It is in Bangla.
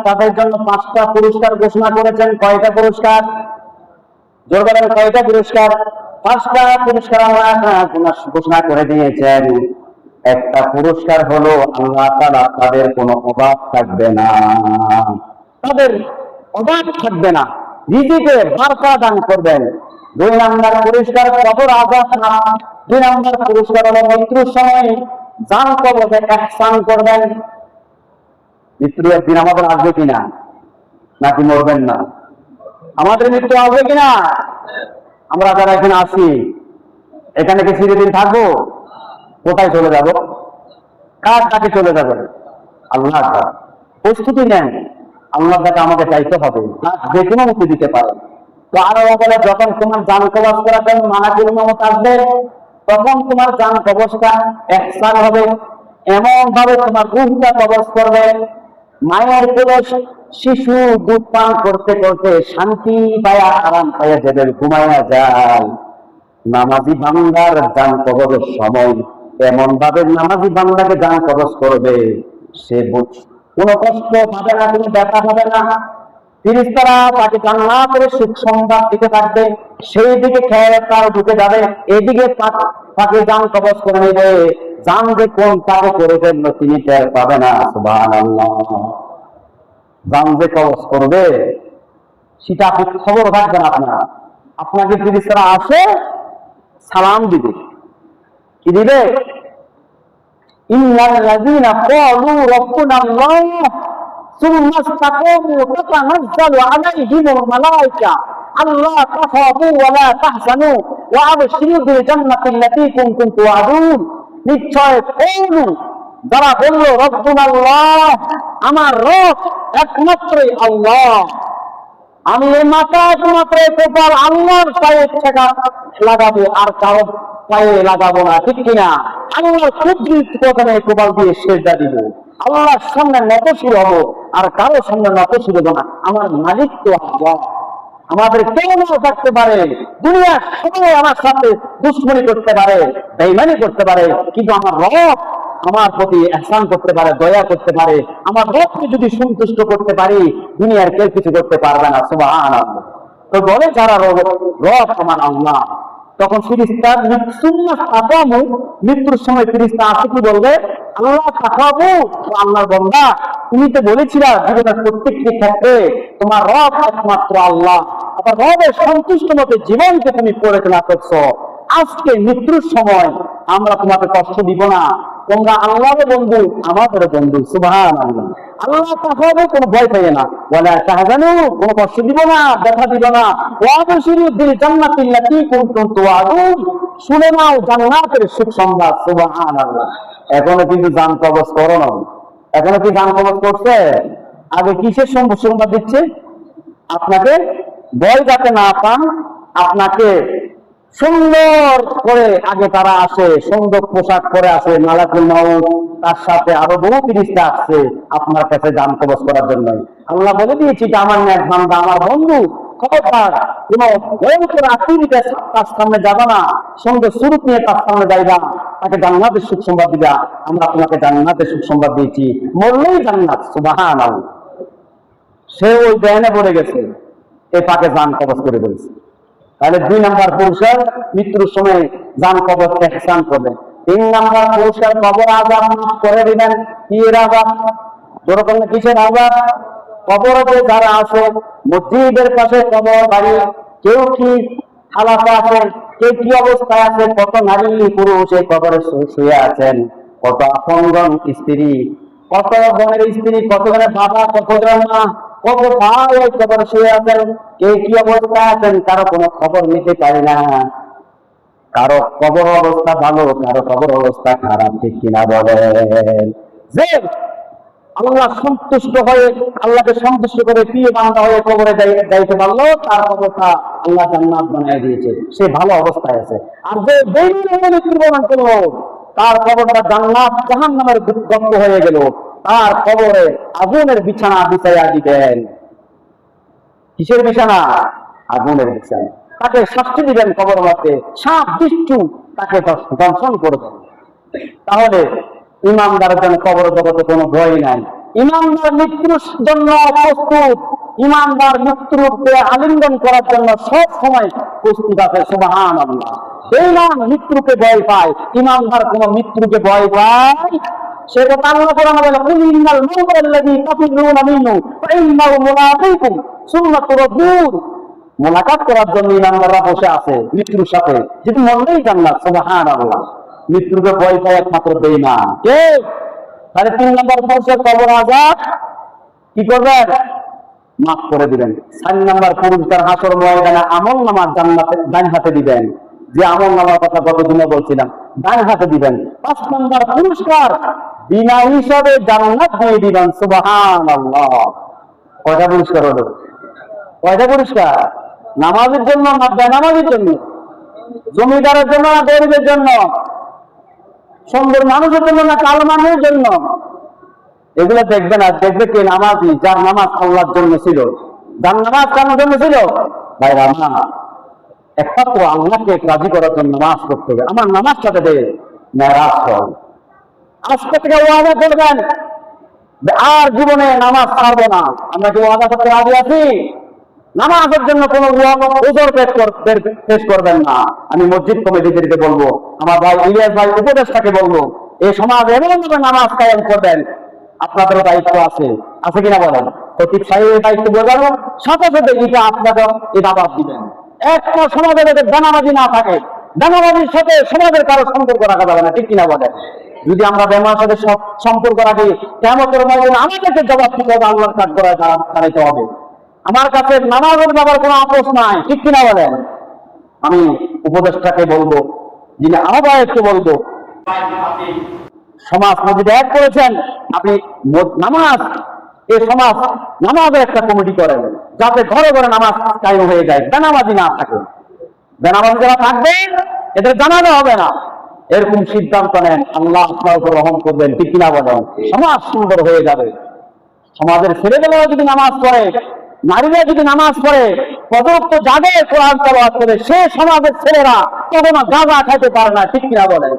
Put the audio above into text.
তাদের জন্য 5টা পুরস্কার ঘোষণা করেছেন। কয়টা পুরস্কার? জোর বলেন, কয়টা পুরস্কার? 5টা পুরস্কার আল্লাহ ঘোষণা করে দিয়েছেন। একটা পুরস্কার হলো আল্লাহ তাআলা তাদের কোনো অভাব থাকবে না, তাদের অভাব থাকবে না, রিজিকে বারকা দান করবেন। 2 নম্বর পুরস্কার কবর আযাব না। 2 নম্বর পুরস্কার হলো মৃত্যুর সময় জান কবরে ইহসান করবেন। মৃত্যু একদিন আমাদের আসবে কিনা, নাকি মরবেন না? আমাদের মৃত্যু আসবে কিনা? আমরা যারা এখানে আছি, এখানে কি চিরদিন থাকবো? কোথায় চলে যাব? কার কাছে চলে যাবে? আল্লাহ। প্রস্তুতি নেন, আল্লাহ কাছে আমাকে চাইতে হবে, যে কোনো মুক্তি দিতে পারে। তো আরো বলে, যখন তোমার জান কবজ করার জন্য মালাকুল মউত আসবে, তখন তোমার জান কবজটা ইহসান হবে। এমন ভাবে তোমার রূহটা কবজ করবে, মায়ের কোলে শিশু দুধ পান করতে করতে শান্তি পায়া, আরাম পায়া যেদের ঘুমায়া যায়, নামাজি বান্দার জান কবজের সময় এমন ভাবে নামাজি বান্দাকে জান কবজ করবে, সে কোনো কষ্ট পাবে না, কোনো ব্যথা হবে না। ফেরেশতারা তাকে জান্নাতের সুখ সংবাদ দিতে থাকবে। সেই দিকে খেয়াল তার ঢুকে যাবে, এইদিকে তাকে জান কবজ করে নেবে। জান যে কোন তাকে করে ফেললো তিনি টের পাবে না। সুবহানাল্লাহ। জান যে কবজ করবে সেটা আপনি খবর রাখবেন। আপনাকে ফেরেশতারা আসে সালাম দিবে, কি দিবে? ইন্নাল্লাযীনা ক্বালু রাব্বুনাল্লাহ সুম্মা ইসতাকামু তাতানাজ্জালু আলাইহিমুল মালায়েকা আল্লা তাখাফু ওয়া লা তাহজানু ওয়া আবশিরু বিল জান্নাতিল্লাতী কুনতুম তুআদুন। নিশ্চয় ক্বালু, যারা বলল রাব্বুনাল্লাহ, আমার রব একমাত্রই আল্লাহ, আমি এই মাথা একমাত্র কপাল আল্লাহর পায়ে লাগাবো, আর কারো পায়ে লাগাবো না, ঠিক কিনা? আল্লাহর কুদরত প্রথমে কপাল দিয়ে সেজদা দিব, আল্লাহর সামনে নতশির হব, আর কারো সামনে নতশির হব না। আমার মালিক তো আল্লাহ। আমাদের কেউ নাও থাকতে পারে, দুনিয়ার সবাই আমার সাথে দুশ্মনী করতে পারে, বেঈমানি করতে পারে, কিন্তু আমার রব আমার প্রতি ইহসান করতে পারে, দয়া করতে পারে। আমার রবকে যদি সন্তুষ্ট করতে পারি, দুনিয়ার কেউ কিছু করতে পারবে না। সুবহানাল্লাহ। তো বলে যারা রব আমার আল্লাহ, তখন ফেরেশতা মৃত্যুর সময় ফেরেশতা আসে কি বলবে? আল্লাহ তাকাবু, আল্লাহর বান্দা, তুমি তো বলেছিলা জীবনের প্রত্যেকটি ক্ষেত্রে তোমার রব একমাত্র আল্লাহ, আবার রবের সন্তুষ্ট মতে জীবনকে তুমি পরিচালনা করছো। আজকে মৃত্যুর সময় আমরা তোমাকে কষ্ট দিব না, তোমরা আল্লাহর বন্ধু, আমাদের বন্ধু। সুবহানাল্লাহ। আল্লাহ তাআলা কোনো ভয় পায় না, ওয়ালা তাহজানু, কোনো কষ্ট দিব না, ব্যথা দিব না। ওয়া আবশিরু বিল জান্নাতিল্লাতী কুনতুম তুআদুন, শুনে নাও জান্নাতের সুখ সংবাদ। সুবহানাল্লাহ। এখনো কিন্তু জান কবজ করো না। এখনো কি জান কবজ করছে? আগে কিসের সংবাদ দিচ্ছে? আপনাকে ভয় যাতে না পান, আপনাকে সুন্দর করে আগে তারা আসে, সুন্দর পোশাক পরে আসে, মালাকুল মউত, তার সাথে আরো বহু ফেরেশতা আসছে আপনার কাছে জান কবজ করার জন্য। আল্লাহ বলে দিয়েছি যে আমার নেক বান্দা, আমার বন্ধু, খবরদার কোন ভয়ঙ্কর আকৃতিতে তার সামনে যাবে না, সুন্দর সুরূপ নিয়ে তার সামনে যাইবা, তাকে জান্নাতের সুখ সংবাদ দিবা। আমরা তোমাকে জান্নাতের সুখ সংবাদ দিয়েছি, মরলেই জান্নাত। সুবহানাল্লাহ। সে ওই জ্ঞানে পড়ে গেছে, এ তাকে জান কবজ করে বলছে। তাহলে 2 নম্বর পুরস্কার মৃত্যুর সময় জান কবজ ইহসান করবেন। 3 নম্বর পুরস্কার কবর আযাব মাফ করে দিবেন। কি আযাব? যেরকম কিসের আযাব? কবরে যারা আছে, মসজিদের পাশে কবর বাড়ি, কেউ কি হালাতে আছেন, কেউ কি অবস্থায় আছে, কত নারী পুরুষ এই কবরে শুয়ে আছেন, কত আপনজন স্ত্রী, কত বোনের স্ত্রী, কত জনের বাবা, কত জন মা, কত ভাই ওই কবরে শুয়ে আছেন। কে কি অবস্থায় আছেন কারো কোনো খবর নিতে পারি না। কারো কবর অবস্থা ভালো, কারো কবর অবস্থা খারাপ, ঠিক কিনা বলেন? যে আল্লাহ সন্তুষ্ট হয়ে, আল্লাহকে সন্তুষ্ট করে প্রিয় বান্দা হয়ে কবরে যাইতে পারলো, তার অবস্থা আল্লাহ জান্নাত বানিয়ে দিয়েছে, সে ভালো অবস্থায় আছে। আর যে বেঈমানি প্রমাণ করলো, তার কবরটা জান্নাত জাহান্নামের গর্ত হয়ে গেল, তার কবরে আগুনের বিছানা বিছাইয়া দিবেন। কিসের বিছানা? আগুনের বিছানা। তাকে শাস্তি দিবেন কবর মধ্যে, সাপ বিচ্ছু তাকে দংশন করবেন। তাহলে ইমানদারের জন্য কবর জগতে কোনো ভয় নাই। ইমানদার মৃত্যুর জন্য প্রস্তুত, ইমানদার মৃত্যুকে আলিঙ্গন করার জন্য সব সময় প্রস্তুত আছে। সুবহানাল্লাহ। বেঈমান মৃত্যুকে ভয় পায়, ইমানদার কোন মৃত্যুকে ভয় পায়। সে কথা আল্লাহ কোরআনে বলে, কুল ইন্নাল মাউতাল্লাযী তাফিরুনা মিনহু ফাইন্নাহু মুলাকীকুম সুম্মা তুরাদ্দুন। মোলাকাত করার জন্য ইমানদাররা বসে আছে মৃত্যুর সাথে, যদি মরলেই জান্নাত। সুবহানাল্লাহ। মৃত্যুকে ভয় পায় একমাত্র বেঈমান। কে? তাহলে 3 নম্বর পুরুষের কবর আযাব কি করবেন? মাফ করে দিবেন। 4 নম্বর পুরস্কার হাসর ময়দানে আমল নামার জান্নাতে ডান হাতে দিবেন, যে আমল নামার কথা গতদিনে বলছিলাম, ডান হাতে দিবেন। 5 নম্বর পুরস্কার বিনা হিসাবে জান্নাত দিয়ে দিবেন। সুবহানাল্লাহ। কয়টা পুরস্কার হলো? কয়টা পুরস্কার? নামাজের জন্য না বেনামাজের জন্য? জমিদারের জন্য না গরিবের জন্য? সুন্দর মানুষের জন্য না কালো মানুষের জন্য? এগুলো দেখবে না, দেখবে কে? নামাজি, যার নামাজ আল্লাহর জন্য ছিল। যার নামাজ কার জন্য ছিল? ভাইরা আমার, একমাত্র আল্লাহকে রাজি করার জন্য নামাজ করতে হবে। আমার নামাজ সাথে দে মেরাজ কর। আজকে থেকে ওয়াদা করবেন আর জীবনে নামাজ ছাড়বো না। আমরা কি ওয়াদা করতে রাজি আছি? নামাজের জন্য কোন ওজোর পেশ করবেন না। আমি মসজিদ কমিটিদেরকে বলবো, আমার ভাই ইলিয়াস ভাই উপদেষ্টাকে বলবো, এই সমাজ এমনভাবে নামাজ কায়েম করবেন। আপনাদেরও দায়িত্ব আছে, আছে কিনা বলেন? খতিব সাহেবের দায়িত্ব বোঝানো, সাথে সাথে এটা আপনাকে এই দাবাত দিবেন। একটা সমাজে যাতে দানাবাজি না থাকে, দানাবাজির সাথে সমাজের কারো সম্পর্ক রাখা যাবে না, ঠিক কিনা বলেন? যদি আমরা বেমার সাথে সম্পর্ক রাখি, কেমতের ময়দানে আমাদেরকে জবাব দিতে হবে, আল্লাহর কাজ করায় দাঁড়াইতে হবে। আমার কাছে নামাজের ব্যাপার কোনো আপোষ নাই, ঠিক কিনা বলেন? আমি উপদেষ্টাকে বলবো, যিনি আহ্বায়ককে বলবো, সমাজ মসজিদে এক করেছেন, আপনি নামাজ, এই সমাজ নামাজের একটা কমিটি করেন, যাতে ঘরে ঘরে নামাজ কায়েম হয়ে যায়, বেনামাজি না থাকে। বেনামাজি যারা থাকবে এদের জানানো হবে না, এরকম সিদ্ধান্ত নেন। আল্লাহ আপনার উপর রহম করবেন, ঠিক কিনা বলেন? সমাজ সুন্দর হয়ে যাবে। সমাজের ছেলেমেয়েরা যদি নামাজ পড়ে, নারীরা যদি নামাজ পড়ে, পর্যাপ্ত জাগে কোরআন তেলাওয়াত করে, সে সমাজের ছেলেরা কখনো গাঁজা খাইতে পারে না, ঠিক কিনা বলেন?